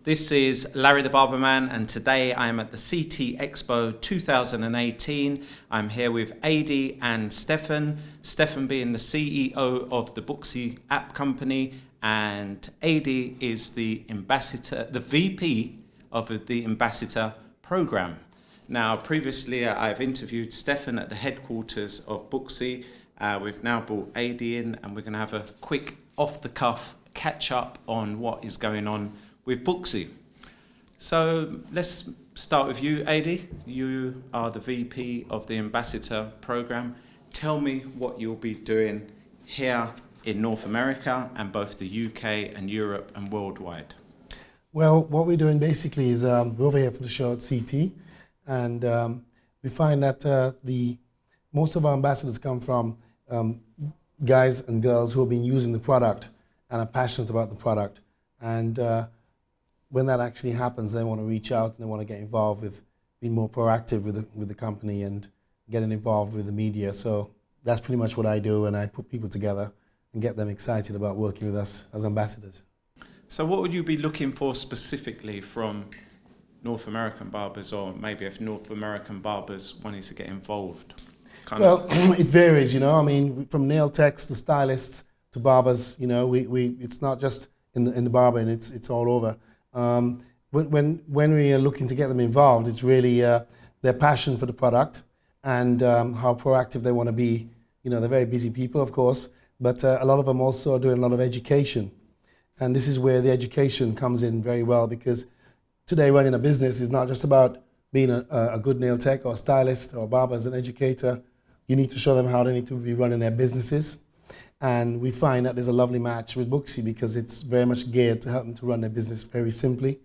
This is Larry the Barberman, and today I am at the CT Expo 2018. I'm here with Adi and Stefan. Stefan being the CEO of the Booksy App company, and Adi is the ambassador, the VP of the Ambassador program. Now, previously I've interviewed Stefan at the headquarters of Booksy. We've now brought Adi in, and we're going to have a quick off-the-cuff catch-up on what is going on with Booksy. So let's start with you, Adi. You are the VP of the Ambassador program. Tell me what you'll be doing here in North America and both the UK and Europe and worldwide. Well, what we're doing basically is we're over here for the show at CT, and we find that most of our ambassadors come from guys and girls who have been using the product and are passionate about the product. And when that actually happens, they want to reach out and they want to get involved with being more proactive with the company and getting involved with the media. So that's pretty much what I do, and I put people together and get them excited about working with us as ambassadors. So what would you be looking for specifically from North American barbers, or maybe if North American barbers wanted to get involved? It varies, you know. I mean, from nail techs to stylists to barbers, you know, it's not just in the barbering, it's all over. When we are looking to get them involved, it's really their passion for the product and how proactive they want to be. You know, they're very busy people, of course, but a lot of them also are doing a lot of education. And this is where the education comes in very well, because today running a business is not just about being a good nail tech or stylist or barber. As an educator, you need to show them how they need to be running their businesses. And we find that there's a lovely match with Booksy because it's very much geared to help them to run their business very simply,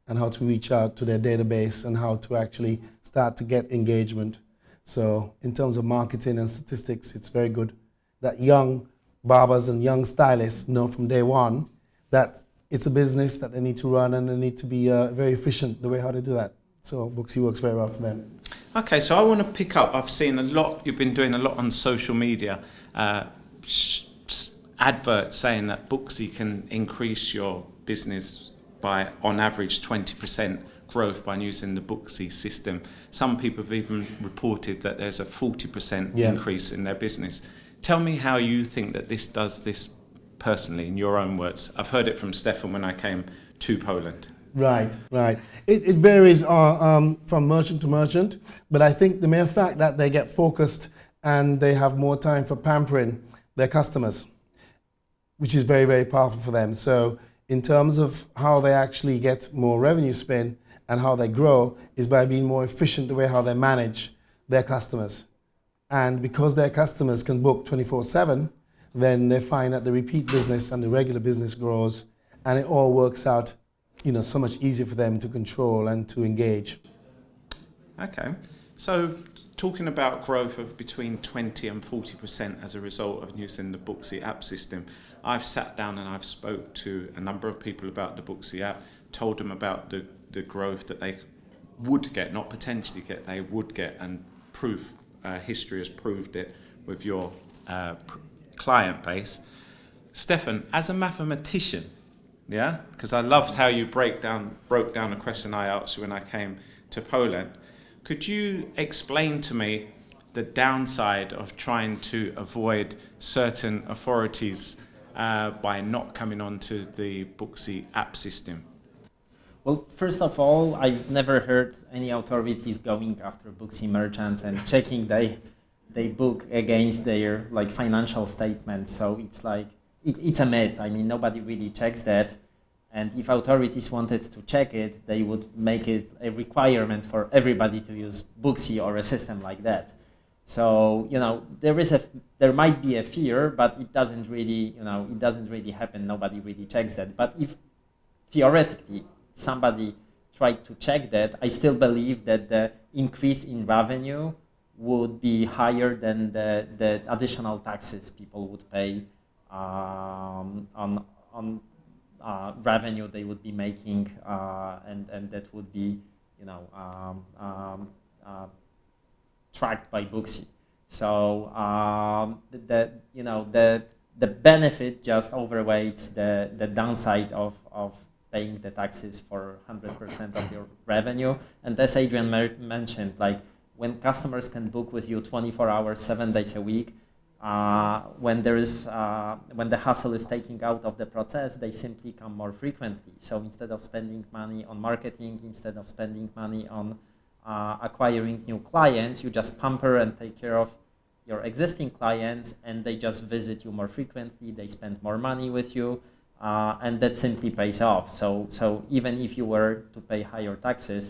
and how to reach out to their database and how to actually start to get engagement. So in terms of marketing and statistics, it's very good that young barbers and young stylists know from day one that it's a business that they need to run, and they need to be very efficient the way how they do that. So Booksy works very well for them. Okay, so I want to pick up, I've seen a lot, you've been doing a lot on social media, adverts saying that Booksy can increase your business by, on average, 20% growth by using the Booksy system. Some people have even reported that there's a 40% increase in their business. Tell me how you think that this does this personally, in your own words. I've heard it from Stefan when I came to Poland. Right. It varies from merchant to merchant, but I think the mere fact that they get focused and they have more time for pampering their customers, which is very, very powerful for them. So in terms of how they actually get more revenue spin and how they grow is by being more efficient the way how they manage their customers. And because their customers can book 24/7, then they find that the repeat business and the regular business grows, and it all works out, you know, so much easier for them to control and to engage. Okay, so talking about growth of between 20 and 40% as a result of using the Booksy app system, I've sat down and I've spoke to a number of people about the Booksy app, told them about the growth that they would get, not potentially get, they would get, and history has proved it with your client base. Stefan, as a mathematician, yeah, because I loved how you broke down a question I asked you when I came to Poland. Could you explain to me the downside of trying to avoid certain authorities by not coming onto the Booksy app system? Well, first of all, I've never heard any authorities going after Booksy merchants and checking they book against their financial statements. So it's it's a myth. I mean, nobody really checks that. And if authorities wanted to check it, they would make it a requirement for everybody to use Booksy or a system like that. So, you know, there might be a fear, but it doesn't really happen. Nobody really checks that. But if theoretically somebody tried to check that, I still believe that the increase in revenue would be higher than the additional taxes people would pay on revenue they would be making, and that would be, you know, tracked by Booksy. So the benefit just overweights the downside of paying the taxes for 100% of your revenue. And as Adrian mentioned, like when customers can book with you 24 hours, 7 days a week, when the hustle is taking out of the process, they simply come more frequently. So instead of spending money on marketing, instead of spending money on acquiring new clients, you just pamper and take care of your existing clients, and they just visit you more frequently, they spend more money with you, and that simply pays off. So even if you were to pay higher taxes,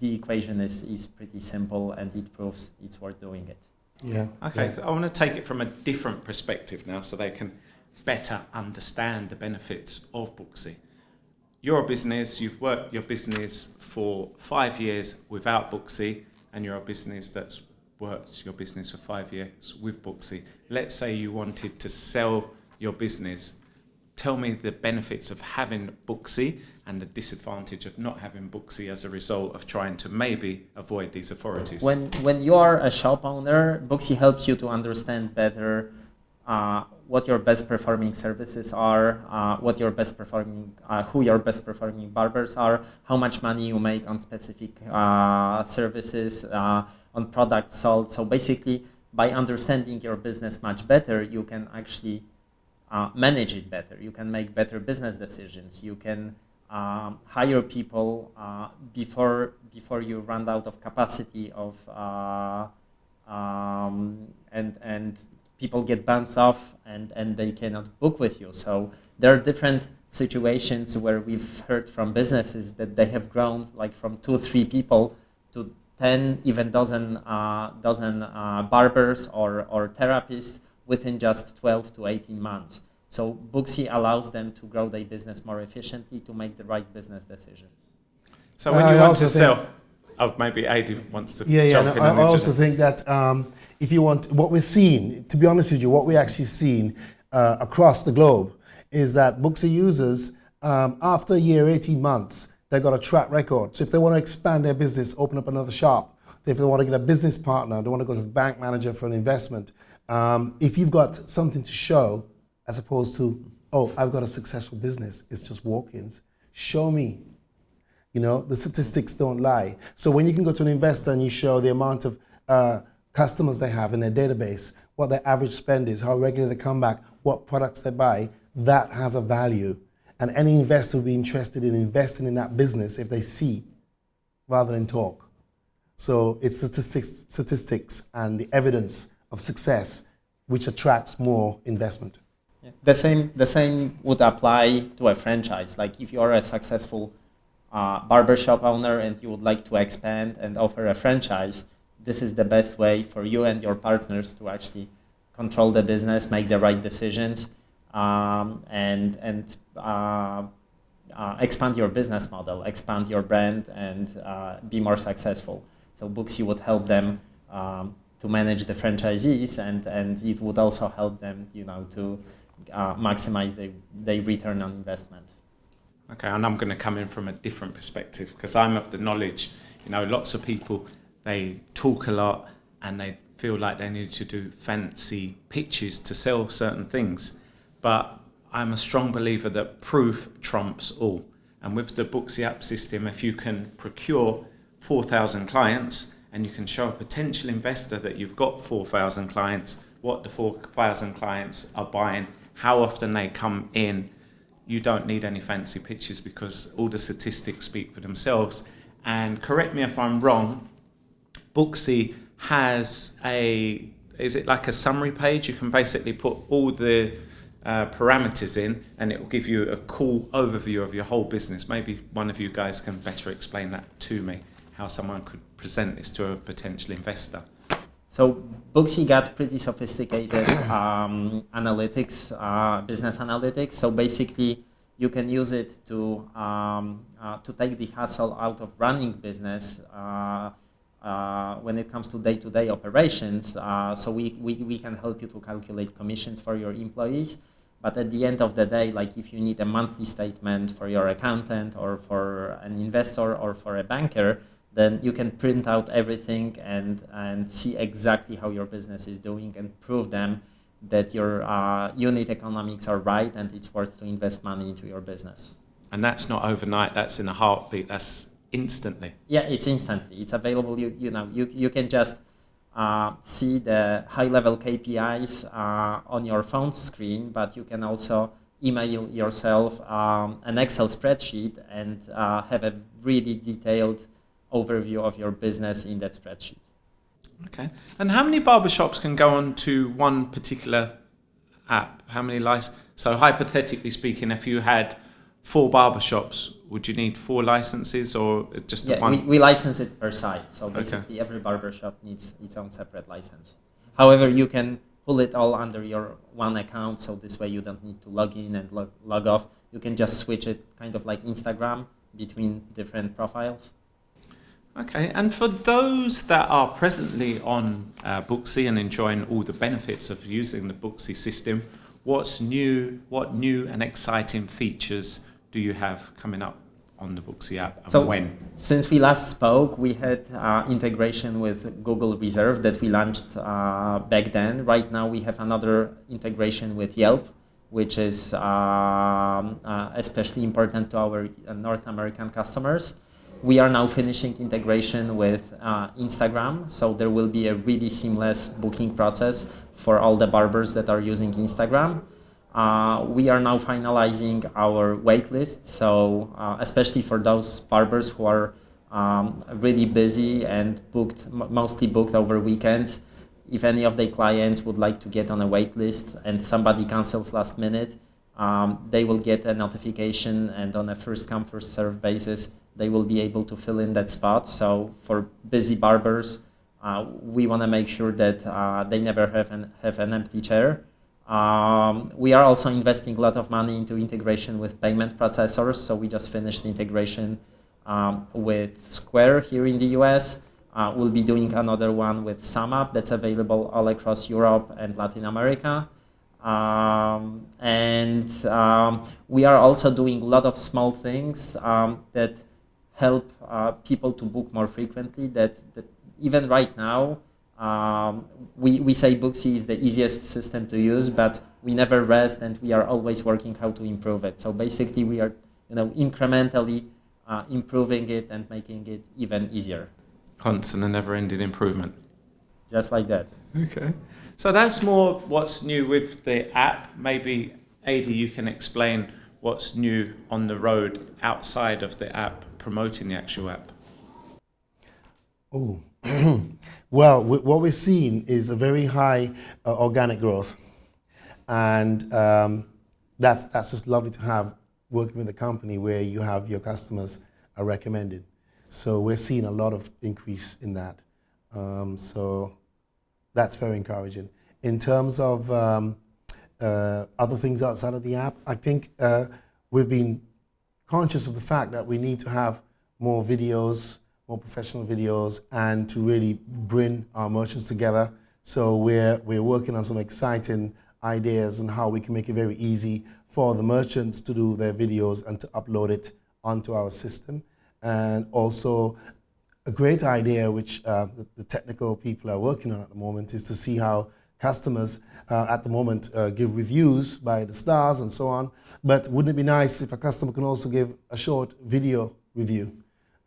the equation is pretty simple, and it proves it's worth doing it. Yeah. Okay, Yeah. so I want to take it from a different perspective now so they can better understand the benefits of Booksy. You're a business, you've worked your business for 5 years without Booksy, and you're a business that's worked your business for 5 years with Booksy. Let's say you wanted to sell your business. Tell me the benefits of having Booksy and the disadvantage of not having Booksy as a result of trying to maybe avoid these authorities. When you are a shop owner, Booksy helps you to understand better what your best performing services are, what your best performing, who your best performing barbers are, how much money you make on specific services, on products sold. So basically, by understanding your business much better, you can actually manage it better. You can make better business decisions. You can hire people before you run out of capacity of and people get bounced off and they cannot book with you. So there are different situations where we've heard from businesses that they have grown like from 2-3 people to 10, even dozen barbers or therapists within just 12 to 18 months. So Booksy allows them to grow their business more efficiently, to make the right business decisions. So when you want to sell, maybe Adi wants to jump in. I also think that if you want, what we're seeing, to be honest with you, what we're actually seeing across the globe is that Booksy users, after a year, 18 months, they've got a track record. So if they want to expand their business, open up another shop, if they want to get a business partner, they want to go to the bank manager for an investment, if you've got something to show, as opposed to, oh, I've got a successful business, it's just walk-ins, show me. You know, the statistics don't lie. So when you can go to an investor and you show the amount of customers they have in their database, what their average spend is, how regular they come back, what products they buy, that has a value. And any investor will be interested in investing in that business if they see rather than talk. So it's statistics and the evidence of success which attracts more investment. Yeah. The same would apply to a franchise. Like if you are a successful barbershop owner and you would like to expand and offer a franchise, this is the best way for you and your partners to actually control the business, make the right decisions, and expand your business model, expand your brand, and be more successful. So Booksy would help them to manage the franchisees, and it would also help them, to maximize their return on investment. Okay, and I'm going to come in from a different perspective because I'm of the knowledge, lots of people, they talk a lot and they feel like they need to do fancy pitches to sell certain things. But I'm a strong believer that proof trumps all. And with the Booksy App system, if you can procure 4,000 clients and you can show a potential investor that you've got 4,000 clients, what the 4,000 clients are buying, how often they come in, you don't need any fancy pitches because all the statistics speak for themselves. And correct me if I'm wrong, Booksy has is it like a summary page? You can basically put all the parameters in and it will give you a cool overview of your whole business. Maybe one of you guys can better explain that to me, how someone could present this to a potential investor. So Booksy got pretty sophisticated analytics, business analytics. So basically, you can use it to take the hassle out of running business when it comes to day-to-day operations. So we can help you to calculate commissions for your employees. But at the end of the day, like if you need a monthly statement for your accountant or for an investor or for a banker, then you can print out everything and see exactly how your business is doing and prove them that your unit economics are right and it's worth to invest money into your business. And that's not overnight, that's in a heartbeat, that's instantly. Yeah, it's instantly. It's available. You can just see the high-level KPIs on your phone screen, but you can also email yourself an Excel spreadsheet and have a really detailed overview of your business in that spreadsheet. Okay. And how many barbershops can go on to one particular app? How many licenses? So hypothetically speaking, if you had 4 barbershops, would you need 4 licenses or just one? We license it per site. So basically every barbershop needs its own separate license. However, you can pull it all under your one account. So this way you don't need to log in and log off. You can just switch it kind of like Instagram between different profiles. Okay, and for those that are presently on Booksy and enjoying all the benefits of using the Booksy system, what new and exciting features do you have coming up on the Booksy app, and when? Since we last spoke, we had integration with Google Reserve that we launched back then. Right now we have another integration with Yelp, which is especially important to our North American customers. We are now finishing integration with Instagram, so there will be a really seamless booking process for all the barbers that are using Instagram. We are now finalizing our waitlist, so especially for those barbers who are really busy and mostly booked over weekends, if any of their clients would like to get on a waitlist and somebody cancels last minute, they will get a notification, and on a first come first serve basis they will be able to fill in that spot. So for busy barbers, we want to make sure that they never have an empty chair. We are also investing a lot of money into integration with payment processors. So we just finished integration with Square here in the US. We'll be doing another one with SumUp that's available all across Europe and Latin America. We are also doing a lot of small things that help people to book more frequently. That even right now, we say Booksy is the easiest system to use, but we never rest and we are always working how to improve it. So basically we are incrementally improving it and making it even easier. Constant and never-ending improvement. Just like that. Okay. So that's more what's new with the app. Maybe, Adi, you can explain what's new on the road outside of the app, promoting the actual app. Oh, well, what we're seeing is a very high organic growth, and that's just lovely to have working with a company where you have your customers are recommended. So we're seeing a lot of increase in that. So that's very encouraging. In terms of other things outside of the app, I think we've been conscious of the fact that we need to have more videos, more professional videos, and to really bring our merchants together. So we're working on some exciting ideas on how we can make it very easy for the merchants to do their videos and to upload it onto our system. And also a great idea which the technical people are working on at the moment is to see how customers at the moment give reviews by the stars and so on. But wouldn't it be nice if a customer can also give a short video review?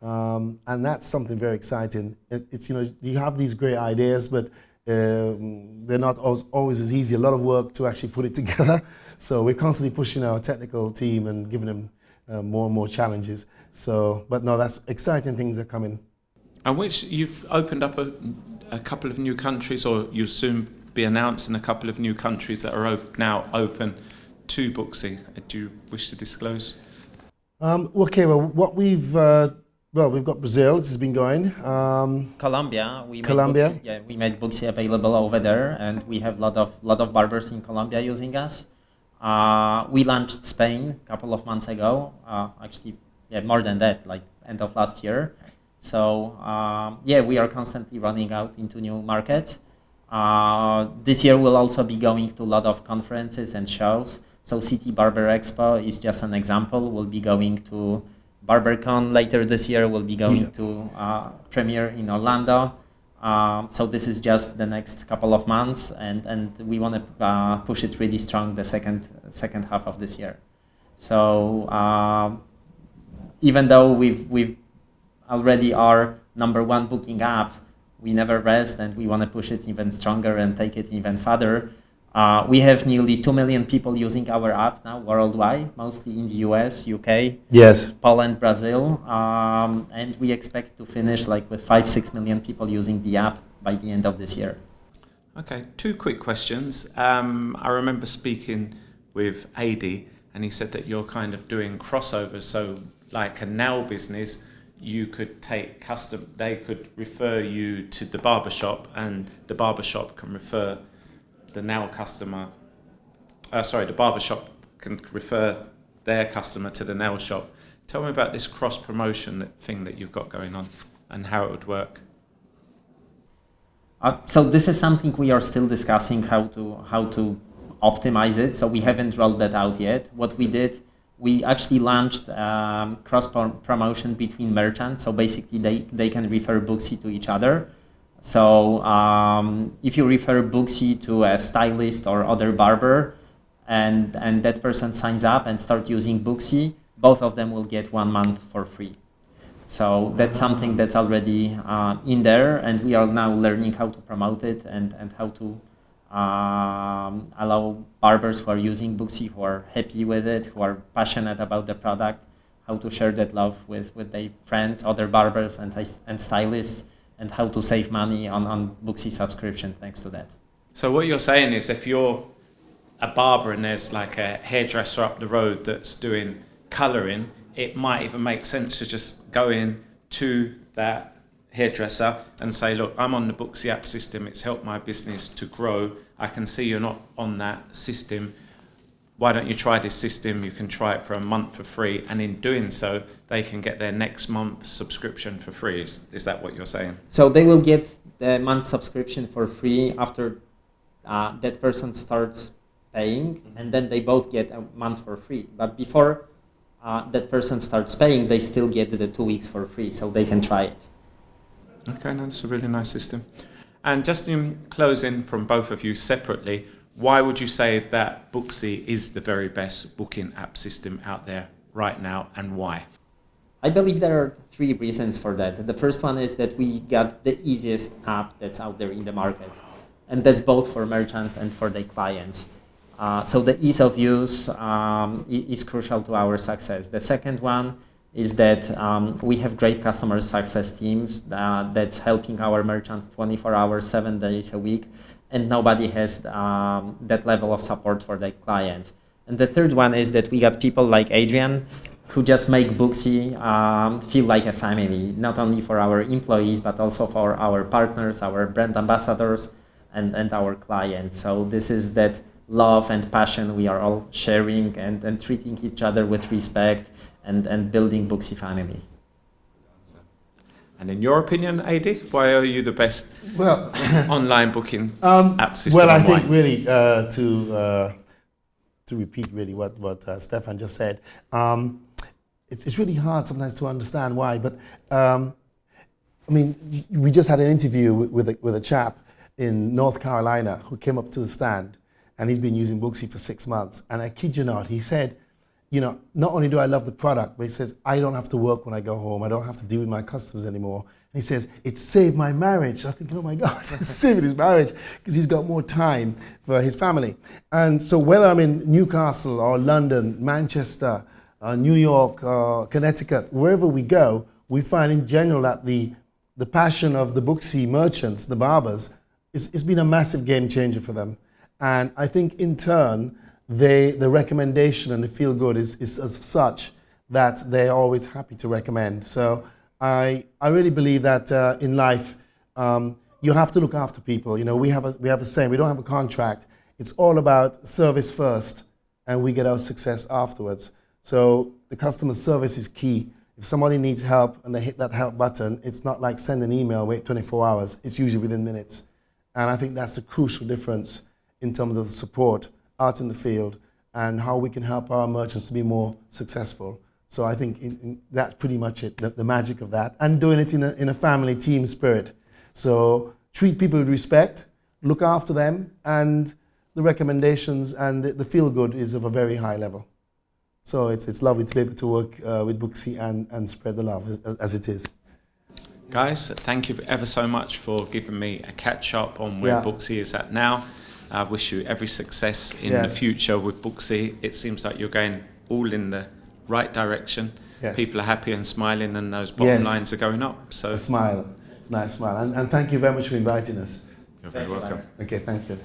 And that's something very exciting. It's you have these great ideas, but they're not always as easy. A lot of work to actually put it together. So we're constantly pushing our technical team and giving them more and more challenges. So, but no, that's exciting things are coming. And which you've opened up a couple of new countries, or you'll soon be announcing a couple of new countries that are now open to Booksy. Do you wish to disclose? Okay, well, what we've got Brazil. This has been going. Colombia. We made Booksy available over there, and we have lot of barbers in Colombia using us. We launched Spain a couple of months ago. More than that, like end of last year. So we are constantly running out into new markets. This year we'll also be going to a lot of conferences and shows. So City Barber Expo is just an example. We'll be going to BarberCon later this year. We'll be going to premiere in Orlando. So this is just the next couple of months, and we want to push it really strong the second half of this year. So even though we've already our #1 booking app, we never rest, and we want to push it even stronger and take it even further. We have nearly 2 million people using our app now worldwide, mostly in the US, UK, Yes. Poland, Brazil, and we expect to finish like with 5-6 million people using the app by the end of this year. Okay, 2 quick questions. I remember speaking with AD, and he said that you're kind of doing crossovers. So, like a nail business, you could take they could refer you to the barbershop, and the barbershop can refer the nail customer. The barbershop can refer their customer to the nail shop. Tell me about this cross promotion thing that you've got going on, and how it would work. So this is something we are still discussing how to optimize it. So we haven't rolled that out yet. What we did, we actually launched cross promotion between merchants. So basically they can refer Booksy to each other. So if you refer Booksy to a stylist or other barber, and that person signs up and starts using Booksy, both of them will get 1 month for free. So that's something that's already in there, and we are now learning how to promote it and how to allow barbers who are using Booksy, who are happy with it, who are passionate about the product, how to share that love with their friends, other barbers and stylists, and how to save money on Booksy subscription thanks to that. So what you're saying is, if you're a barber and there's like a hairdresser up the road that's doing colouring, it might even make sense to just go in to that hairdresser and say, look, I'm on the Booksy App system, it's helped my business to grow, I can see you're not on that system, why don't you try this system? You can try it for a month for free, and in doing so they can get their next month's subscription for free. Is that what you're saying? So they will get the month subscription for free after that person starts paying, and then they both get a month for free. But before that person starts paying, they still get the 2 weeks for free, so they can try it. Okay, no, that's a really nice system. And just in closing from both of you separately, why would you say that Booksy is the very best booking app system out there right now, and why? I believe there are 3 reasons for that. The first one is that we got the easiest app that's out there in the market, and that's both for merchants and for their clients. So the ease of use is crucial to our success. The second one is that we have great customer success teams that's helping our merchants 24 hours, 7 days a week, and nobody has that level of support for their clients. And the third one is that we got people like Adrian who just make Booksy feel like a family, not only for our employees, but also for our partners, our brand ambassadors, and our clients. So this is that love and passion we are all sharing and treating each other with respect and building Booksy family. And in your opinion, AD, why are you the best online booking app system? Well, I and why? think really to repeat really what Stefan just said, it's really hard sometimes to understand why. But I mean, we just had an interview with a chap in North Carolina who came up to the stand, and he's been using Booksy for 6 months. And I kid you not, he said, you know, not only do I love the product, but he says, I don't have to work when I go home. I don't have to deal with my customers anymore. And he says, it saved my marriage. I think, oh my God, it's saving his marriage because he's got more time for his family. And so whether I'm in Newcastle or London, Manchester, New York, Connecticut, wherever we go, we find in general that the passion of the Booksy merchants, the barbers, it's been a massive game changer for them. And I think in turn, the recommendation and the feel good is as such that they're always happy to recommend. So I really believe that in life, you have to look after people. You know, we have a saying, we don't have a contract. It's all about service first, and we get our success afterwards. So the customer service is key. If somebody needs help and they hit that help button, it's not like send an email, wait 24 hours. It's usually within minutes. And I think that's the crucial difference in terms of the support out in the field and how we can help our merchants to be more successful. So I think that's pretty much it, the magic of that. And doing it in a family team spirit. So treat people with respect, look after them, and the recommendations and the feel good is of a very high level. So it's lovely to be able to work with Booksy and spread the love as it is. Guys, thank you ever so much for giving me a catch up on where Booksy is at now. I wish you every success in the future with Booksy. It seems like you're going all in the right direction. Yes. People are happy and smiling, and those bottom lines are going up. So a smile, it's a nice smile. And thank you very much for inviting us. You're very welcome. Okay, thank you.